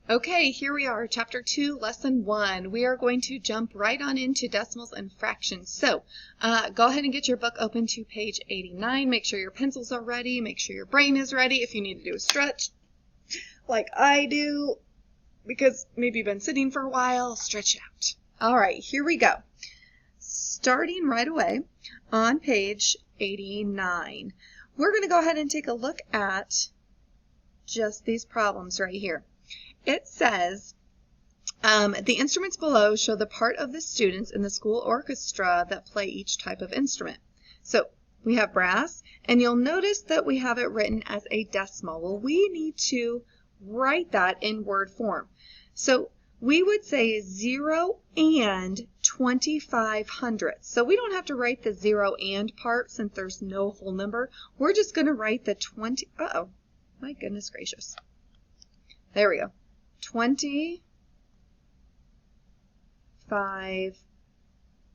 Okay, here we are, Chapter 2, Lesson 1. We are going to jump right on into decimals and fractions. So go ahead and get your book open to page 89. Make sure your pencils are ready. Make sure your brain is ready. If you need to do a stretch like I do, because maybe you've been sitting for a while, stretch it out. All right, here we go. Starting right away on page 89. We're going to go ahead and take a look at just these problems right here. It says, the instruments below show the part of the students in the school orchestra that play each type of instrument. So we have brass, and you'll notice that we have it written as a decimal. Well, we need to write that in word form. So we would say 0 and 25 hundredths. So we don't have to write the 0 and part since there's no whole number. We're just going to write the 20. Uh-oh, my goodness gracious. There we go. 25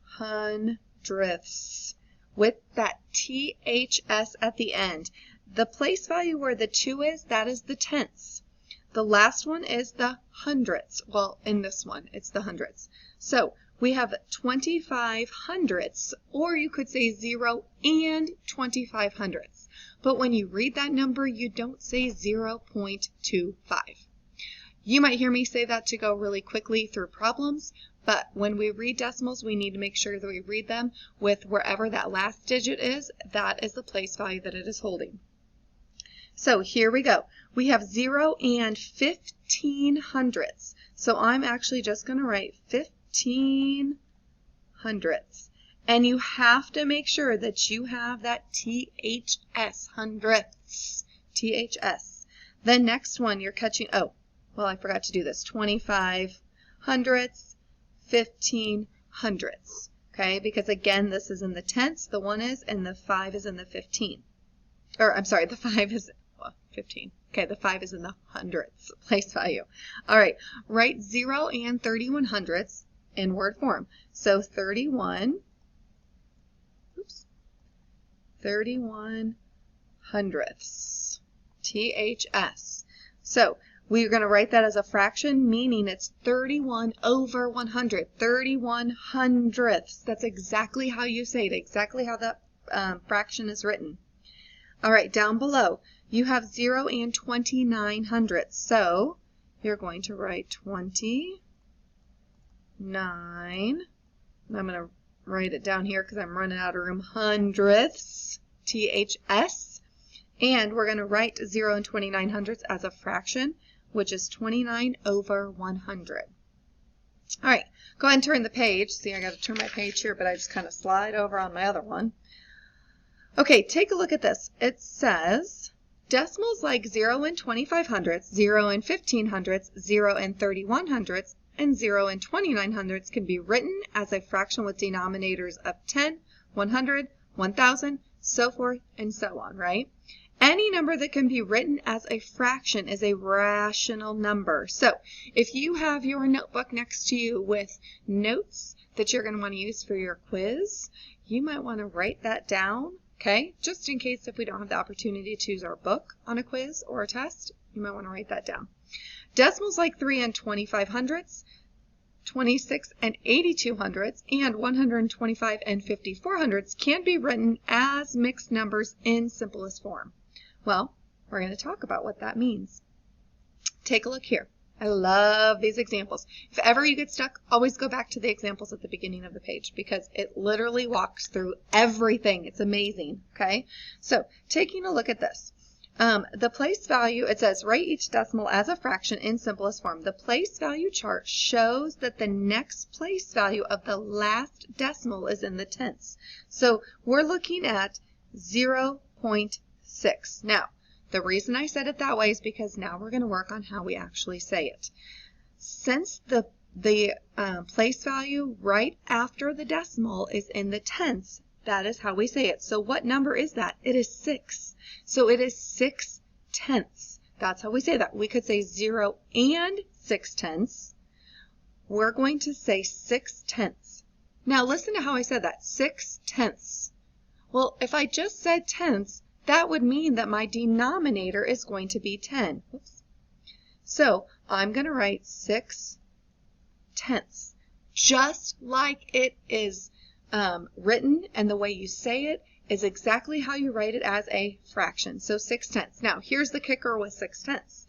hundredths with that THS at the end. The place value where the 2 is, that is the tenths. The last one is the hundredths. Well, in this one, it's the hundredths. So we have 25 hundredths, or you could say 0 and 25 hundredths. But when you read that number, you don't say 0.25. You might hear me say that to go really quickly through problems, but when we read decimals, we need to make sure that we read them with wherever that last digit is, that is the place value that it is holding. So here we go. We have 0 and 15 hundredths. So I'm actually just going to write 15 hundredths. And you have to make sure that you have that THS, hundredths, THS. The next one you're catching, well, I forgot to do this. 25 hundredths, 15 hundredths. Okay, because again, this is in the tenths, the 1 is, and the 5 is in the 15. Or, I'm sorry, the 5 is, 15. Okay, the 5 is in the hundredths place value. All right, write 0 and 31 hundredths in word form. So 31 hundredths, THS. So we're going to write that as a fraction, meaning it's 31 over 100, 31 hundredths. That's exactly how you say it, exactly how that fraction is written. All right, down below, you have 0 and 29 hundredths. So you're going to write 29. And I'm going to write it down here because I'm running out of room. Hundredths, THS. And we're going to write 0 and 29 hundredths as a fraction, which is 29 over 100. All right, go ahead and turn the page. See, I got to turn my page here, but I just kind of slide over on my other one. Okay, take a look at this. It says decimals like 0 and 25 hundredths, 0 and 15 hundredths, 0 and 31 hundredths, and 0 and 29 hundredths can be written as a fraction with denominators of 10, 100, 1,000, so forth and so on, right? Any number that can be written as a fraction is a rational number. So if you have your notebook next to you with notes that you're going to want to use for your quiz, you might want to write that down, okay? Just in case if we don't have the opportunity to use our book on a quiz or a test, you might want to write that down. Decimals like 3 and 25 hundredths, 26 and 82 hundredths, and 125 and 54 hundredths can be written as mixed numbers in simplest form. Well, we're going to talk about what that means. Take a look here. I love these examples. If ever you get stuck, always go back to the examples at the beginning of the page because it literally walks through everything. It's amazing, okay? So, taking a look at this. The place value, it says, write each decimal as a fraction in simplest form. The place value chart shows that the next place value of the last decimal is in the tenths. So, we're looking at 0.6. Now, the reason I said it that way is because now we're going to work on how we actually say it. Since the place value right after the decimal is in the tenths, that is how we say it. So what number is that? It is 6. So it is 6 tenths. That's how we say that. We could say 0 and 6 tenths. We're going to say 6 tenths. Now listen to how I said that. 6 tenths. Well, if I just said tenths, that would mean that my denominator is going to be 10. Oops. So I'm going to write 6/10, just like it is written, and the way you say it is exactly how you write it as a fraction. So 6/10. Now, here's the kicker with 6/10.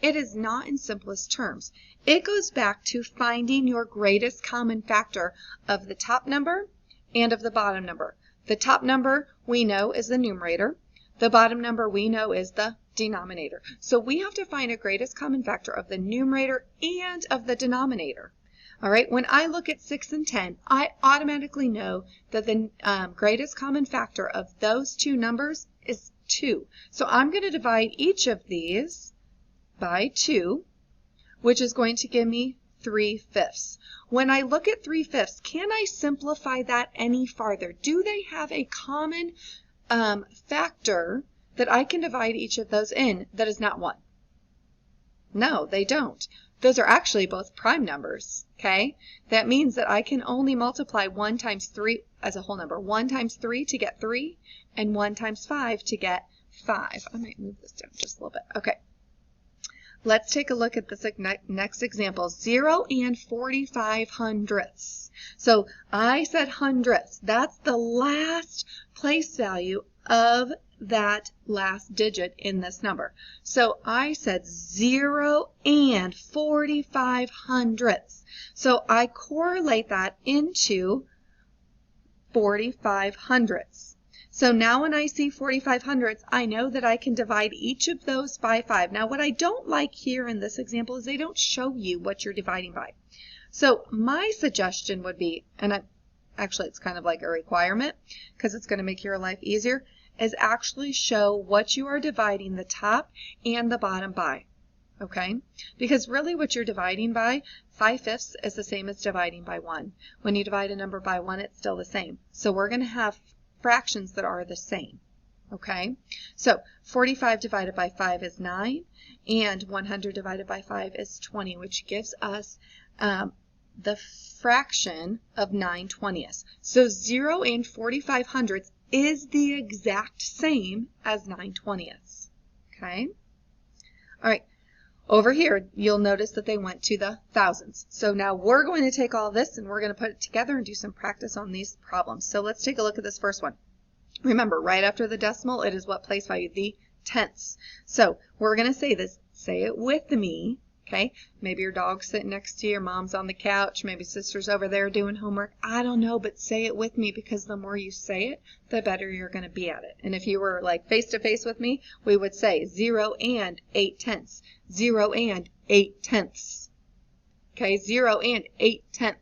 It is not in simplest terms. It goes back to finding your greatest common factor of the top number and of the bottom number. The top number we know is the numerator. The bottom number we know is the denominator. So we have to find a greatest common factor of the numerator and of the denominator. All right, when I look at 6 and 10, I automatically know that the greatest common factor of those two numbers is 2. So I'm going to divide each of these by 2, which is going to give me 3/5. When I look at 3/5, can I simplify that any farther? Do they have a common factor that I can divide each of those in that is not 1? No, they don't. Those are actually both prime numbers, okay? That means that I can only multiply 1 times 3 as a whole number. 1 times 3 to get 3, and 1 times 5 to get 5. I might move this down just a little bit. Okay. Let's take a look at this next example, 0 and 45 hundredths. So I said hundredths. That's the last place value of that last digit in this number. So I said 0 and 45 hundredths. So I correlate that into 45 hundredths. So now when I see 45 hundredths, I know that I can divide each of those by 5. Now what I don't like here in this example is they don't show you what you're dividing by. So my suggestion would be, and actually it's kind of like a requirement because it's going to make your life easier, is actually show what you are dividing the top and the bottom by. Okay? Because really what you're dividing by, 5/5 is the same as dividing by 1. When you divide a number by 1, it's still the same. So we're going to have fractions that are the same. Okay? So 45 divided by 5 is 9, and 100 divided by 5 is 20, which gives us the fraction of 9/20. So 0 and 45 hundredths is the exact same as 9/20. Okay? All right. Over here, you'll notice that they went to the thousands. So now we're going to take all this and we're going to put it together and do some practice on these problems. So let's take a look at this first one. Remember, right after the decimal, it is what place value? The tenths. So we're going to say this. Say it with me. Okay? Maybe your dog's sitting next to you, your mom's on the couch, maybe sister's over there doing homework. I don't know, but say it with me because the more you say it, the better you're going to be at it. And if you were like face to face with me, we would say 0 and 8/10. 0 and 8/10. Okay? 0 and 8/10.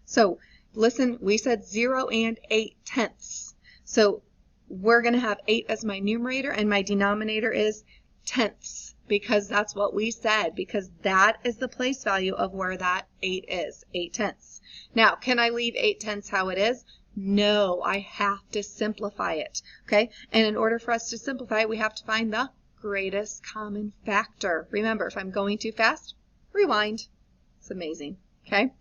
So listen, we said 0 and 8/10. So we're going to have 8 as my numerator and my denominator is tenths. Because that's what we said, because that is the place value of where that 8 is, 8/10. Now, can I leave 8/10 how it is? No, I have to simplify it, okay? And in order for us to simplify it, we have to find the greatest common factor. Remember, if I'm going too fast, rewind. It's amazing, okay?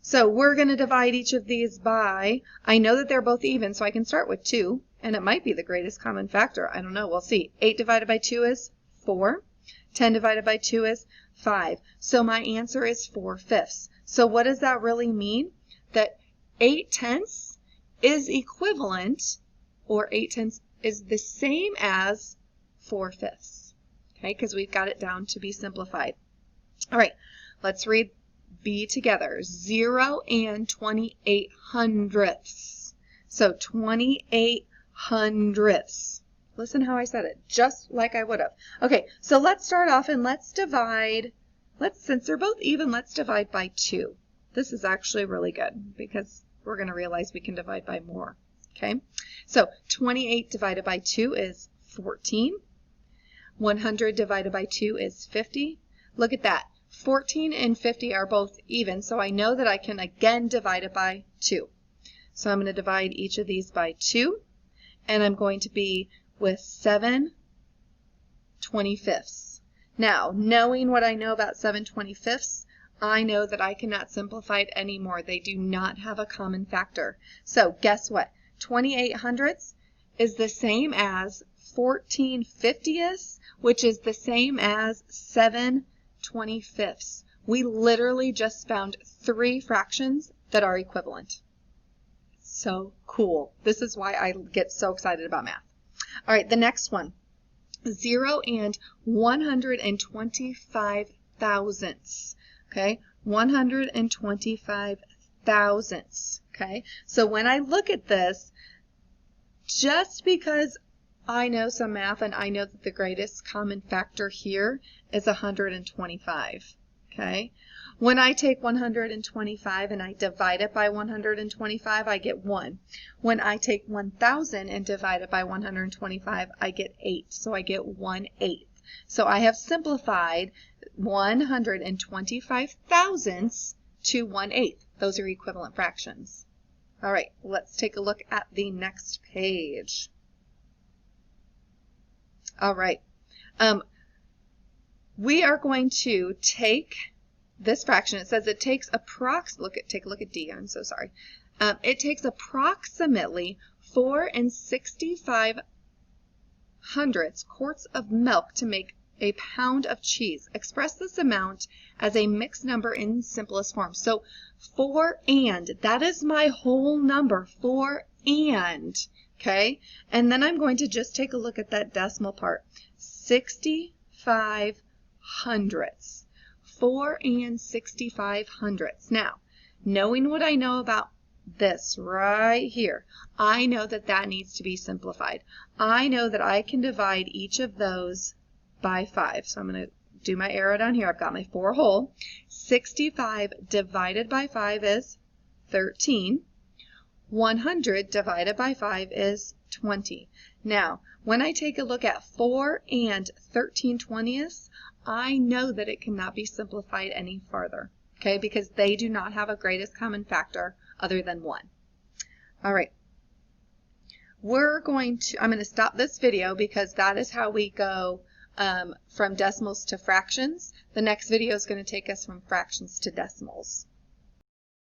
So we're going to divide each of these by, I know that they're both even, so I can start with 2, and it might be the greatest common factor. I don't know, we'll see. 8 divided by 2 is 4. 10 divided by 2 is 5. So my answer is 4/5. So what does that really mean? That 8/10 is equivalent, or 8/10 is the same as 4/5. Okay, because we've got it down to be simplified. All right, let's read B together. 0 and 28 hundredths. So 28 hundredths. Listen how I said it, just like I would have. Okay, so let's start off and let's divide. Since they're both even, let's divide by 2. This is actually really good because we're going to realize we can divide by more. Okay, so 28 divided by 2 is 14. 100 divided by 2 is 50. Look at that. 14 and 50 are both even, so I know that I can again divide it by 2. So I'm going to divide each of these by 2, and I'm going to be with 7/25. Now, knowing what I know about 7/25, I know that I cannot simplify it anymore. They do not have a common factor. So guess what? 28 hundredths is the same as 14/50, which is the same as 7/25. 25ths. We literally just found 3 fractions that are equivalent. So cool. This is why I get so excited about math. All right, the next one. 0 and 125 thousandths. Okay, 125 thousandths. Okay, so when I look at this, just because I know some math and I know that the greatest common factor here is 125. Okay, when I take 125 and I divide it by 125, I get 1. When I take 1,000 and divide it by 125, I get 8. So I get 1/8. So I have simplified 125 thousandths to 1/8. Those are equivalent fractions. All right, let's take a look at the next page. All right. We are going to take this fraction. It says it takes take a look at D. I'm so sorry. It takes approximately 4 65 quarts of milk to make a pound of cheese. Express this amount as a mixed number in simplest form. So 4 and, that is my whole number, 4 and, okay? And then I'm going to just take a look at that decimal part. 65 hundredths. 4 and 65 hundredths. Now, knowing what I know about this right here, I know that that needs to be simplified. I know that I can divide each of those by 5. So I'm going to do my arrow down here. I've got my 4 whole. 65 divided by 5 is 13. 100 divided by 5 is 20. Now, when I take a look at 4 and 13/20ths, I know that it cannot be simplified any further, okay, because they do not have a greatest common factor other than 1. All right. I'm going to stop this video because that is how we go from decimals to fractions. The next video is going to take us from fractions to decimals.